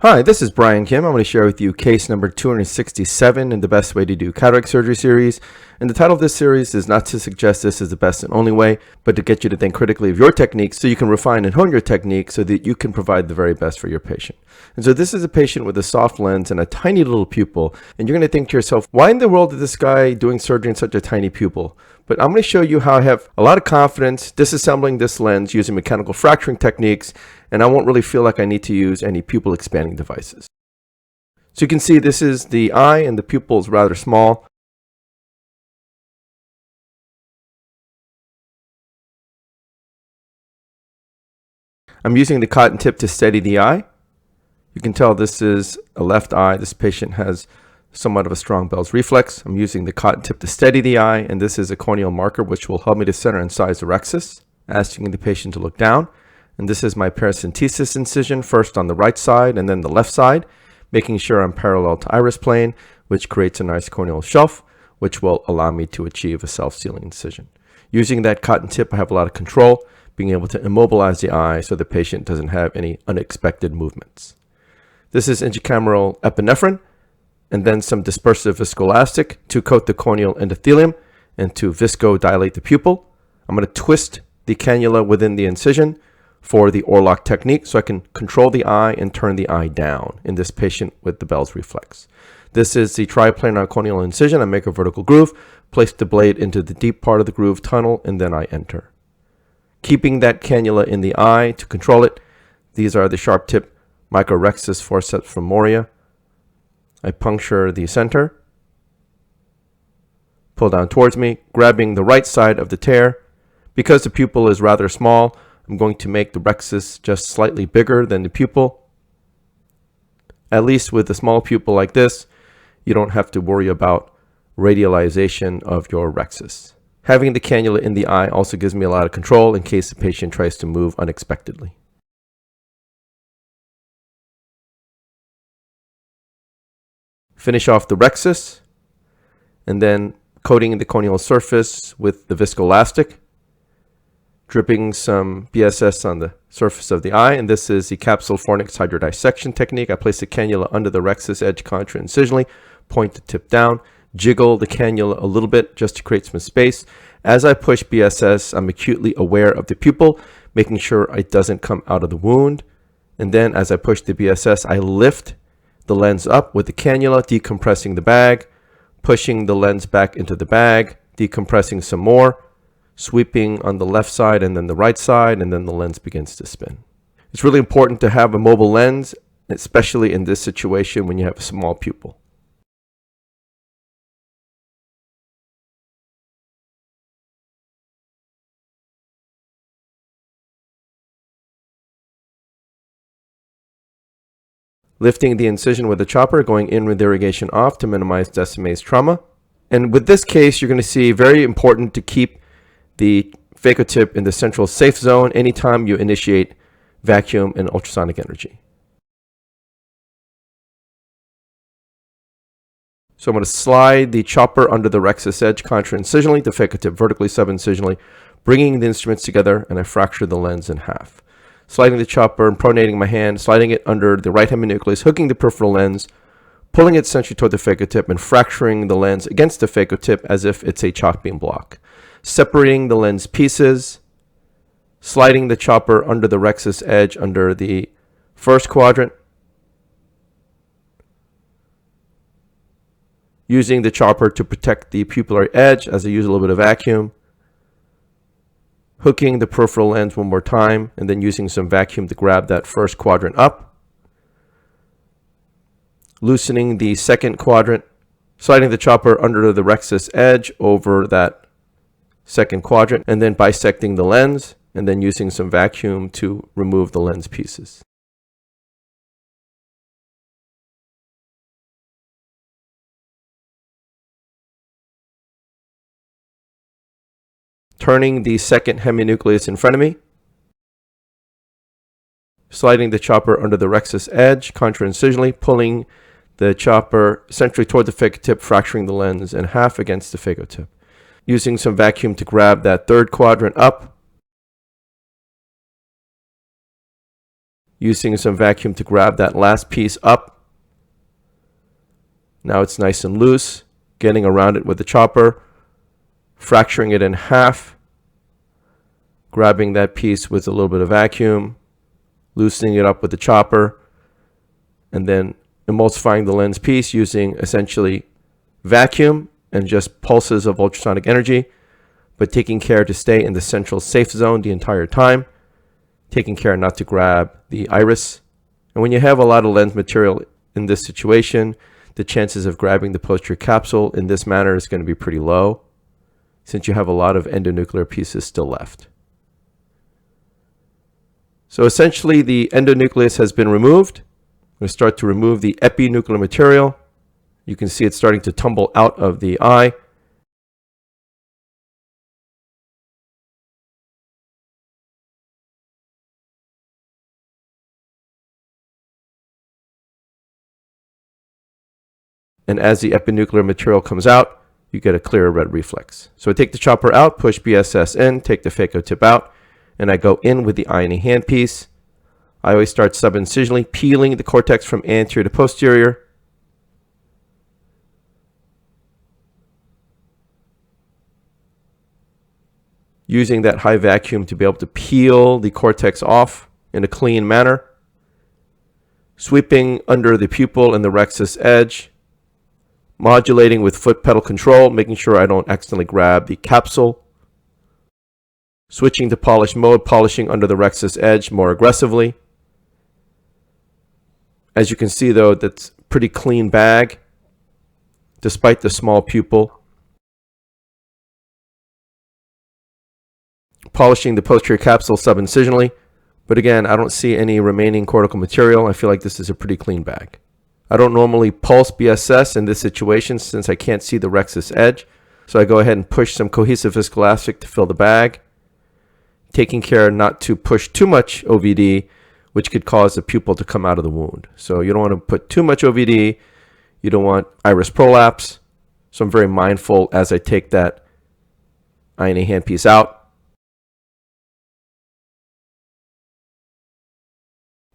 Hi, this is Brian Kim. I'm going to share with you case number 267 in the Best Way to Do Cataract Surgery series. And the title of this series is not to suggest this is the best and only way, but to get you to think critically of your techniques so you can refine and hone your technique so that you can provide the very best for your patient. And so this is a patient with a soft lens and a tiny little pupil. And you're going to think to yourself, why in the world is this guy doing surgery in such a tiny pupil? But I'm going to show you how I have a lot of confidence disassembling this lens using mechanical fracturing techniques, and I won't really feel like I need to use any pupil expanding devices. So you can see this is the eye and the pupil is rather small. I'm using the cotton tip to steady the eye. You can tell this is a left eye. This patient has somewhat of a strong Bell's reflex. I'm using the cotton tip to steady the eye, and this is a corneal marker which will help me to center and size the rexus, asking the patient to look down. And this is my paracentesis incision, first on the right side and then the left side, making sure I'm parallel to iris plane, which creates a nice corneal shelf, which will allow me to achieve a self-sealing incision. Using that cotton tip, I have a lot of control, being able to immobilize the eye so the patient doesn't have any unexpected movements. This is intracameral epinephrine, and then some dispersive viscoelastic to coat the corneal endothelium and to viscodilate the pupil. I'm going to twist the cannula within the incision for the Orlock technique so I can control the eye and turn the eye down in this patient with the Bell's reflex. This is the triplanar corneal incision. I make a vertical groove, place the blade into the deep part of the groove tunnel, and then I enter. Keeping that cannula in the eye to control it, these are the sharp tip microrexus forceps femoria. I puncture the center, pull down towards me, grabbing the right side of the tear. Because the pupil is rather small, I'm going to make the rexus just slightly bigger than the pupil. At least with a small pupil like this, you don't have to worry about radialization of your rexus. Having the cannula in the eye also gives me a lot of control in case the patient tries to move unexpectedly. Finish off the rexus, and then coating the corneal surface with the viscoelastic, dripping some BSS on the surface of the eye. And this is the capsule fornix hydrodissection technique. I place the cannula under the rexus edge contra-incisionally, point the tip down, jiggle the cannula a little bit just to create some space. As I push BSS, I'm acutely aware of the pupil, making sure it doesn't come out of the wound. And then as I push the BSS, I lift the lens up with the cannula, decompressing the bag, pushing the lens back into the bag, decompressing some more, sweeping on the left side and then the right side, and then the lens begins to spin. It's really important to have a mobile lens, especially in this situation when you have a small pupil. Lifting the incision with the chopper, going in with irrigation off to minimize Descemet's trauma. And with this case, you're going to see very important to keep the phaco-tip in the central safe zone anytime you initiate vacuum and ultrasonic energy. So I'm going to slide the chopper under the rexus edge contra-incisionally, the phaco-tip vertically sub-incisionally, bringing the instruments together, and I fracture the lens in half. Sliding the chopper and pronating my hand, sliding it under the right heminucleus, hooking the peripheral lens, pulling it centrally toward the phaco-tip, and fracturing the lens against the phaco-tip as if it's a chalk beam block. Separating the lens pieces, sliding the chopper under the rexus edge under the first quadrant, using the chopper to protect the pupillary edge as I use a little bit of vacuum, hooking the peripheral lens one more time, and then using some vacuum to grab that first quadrant up, loosening the second quadrant, sliding the chopper under the rexus edge over that second quadrant, and then bisecting the lens, and then using some vacuum to remove the lens pieces. Turning the second heminucleus in front of me, sliding the chopper under the rexus edge contra-incisionally, pulling the chopper centrally toward the phaco-tip, fracturing the lens in half against the phaco-tip. Using some vacuum to grab that third quadrant up, using some vacuum to grab that last piece up. Now it's nice and loose, getting around it with the chopper, fracturing it in half, grabbing that piece with a little bit of vacuum, loosening it up with the chopper, and then emulsifying the lens piece using essentially vacuum and just pulses of ultrasonic energy, but taking care to stay in the central safe zone the entire time, taking care not to grab the iris. And when you have a lot of lens material in this situation, the chances of grabbing the posterior capsule in this manner is going to be pretty low, since you have a lot of endonuclear pieces still left. So essentially the endonucleus has been removed. I'm going to start to remove the epinuclear material. You can see it's starting to tumble out of the eye. And as the epinuclear material comes out, you get a clear red reflex. So I take the chopper out, push BSS in, take the phaco tip out, and I go in with the eye in a handpiece. I always start subincisionally peeling the cortex from anterior to posterior. Using that high vacuum to be able to peel the cortex off in a clean manner. Sweeping under the pupil and the rexus edge. Modulating with foot pedal control, making sure I don't accidentally grab the capsule. Switching to polish mode, polishing under the rexus edge more aggressively. As you can see though, that's a pretty clean bag, despite the small pupil. Polishing the posterior capsule subincisionally, but again, I don't see any remaining cortical material. I feel like this is a pretty clean bag. I don't normally pulse BSS in this situation since I can't see the rexus edge, so I go ahead and push some cohesive viscoelastic to fill the bag, taking care not to push too much OVD, which could cause the pupil to come out of the wound. So you don't want to put too much OVD, you don't want iris prolapse, so I'm very mindful as I take that eye in a handpiece out.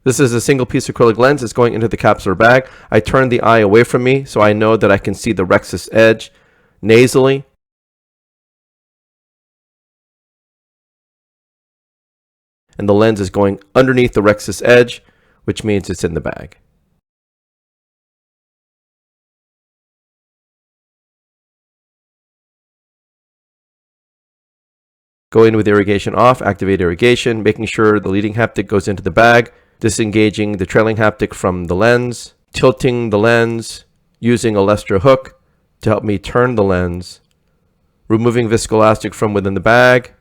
This is a single piece acrylic lens. It's going into the capsular bag. I turn the eye away from me so I know that I can see the rexus edge nasally. And the lens is going underneath the rexus edge, which means it's in the bag. Go in with irrigation off, activate irrigation, making sure the leading haptic goes into the bag, disengaging the trailing haptic from the lens, tilting the lens, using a Lestra hook to help me turn the lens, removing viscoelastic from within the bag.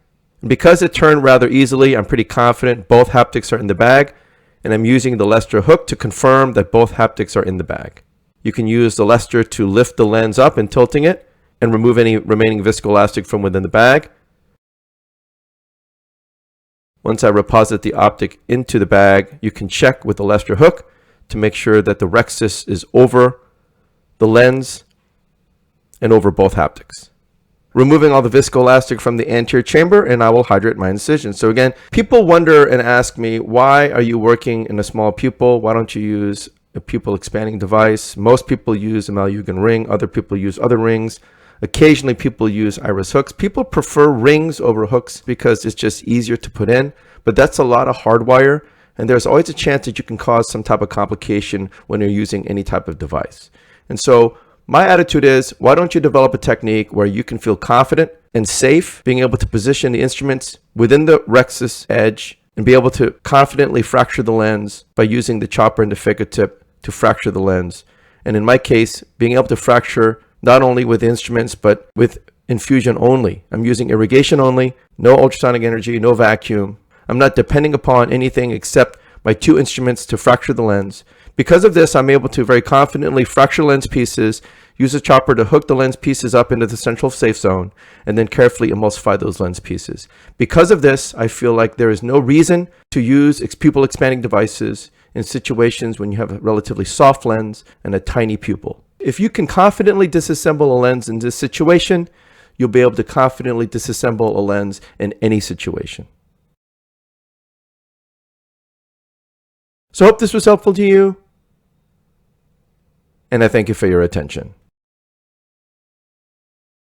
And because it turned rather easily, I'm pretty confident both haptics are in the bag, and I'm using the Lestra hook to confirm that both haptics are in the bag. You can use the Lestra to lift the lens up and tilting it and remove any remaining viscoelastic from within the bag. Once I reposit the optic into the bag, you can check with the Lestra hook to make sure that the rexus is over the lens and over both haptics. Removing all the viscoelastic from the anterior chamber, and I will hydrate my incision. So again, people wonder and ask me, why are you working in a small pupil? Why don't you use a pupil expanding device? Most people use a Malyugin ring. Other people use other rings. Occasionally people use iris hooks. People prefer rings over hooks because it's just easier to put in, but that's a lot of hardwire, and there's always a chance that you can cause some type of complication when you're using any type of device. And so my attitude is, why don't you develop a technique where you can feel confident and safe being able to position the instruments within the rexus edge and be able to confidently fracture the lens by using the chopper and the phaco tip to fracture the lens. And in my case, being able to fracture not only with instruments, but with infusion only. I'm using irrigation only, no ultrasonic energy, no vacuum. I'm not depending upon anything except my two instruments to fracture the lens. Because of this, I'm able to very confidently fracture lens pieces, use a chopper to hook the lens pieces up into the central safe zone, and then carefully emulsify those lens pieces. Because of this, I feel like there is no reason to use pupil expanding devices in situations when you have a relatively soft lens and a tiny pupil. If you can confidently disassemble a lens in this situation, you'll be able to confidently disassemble a lens in any situation. So I hope this was helpful to you, and I thank you for your attention.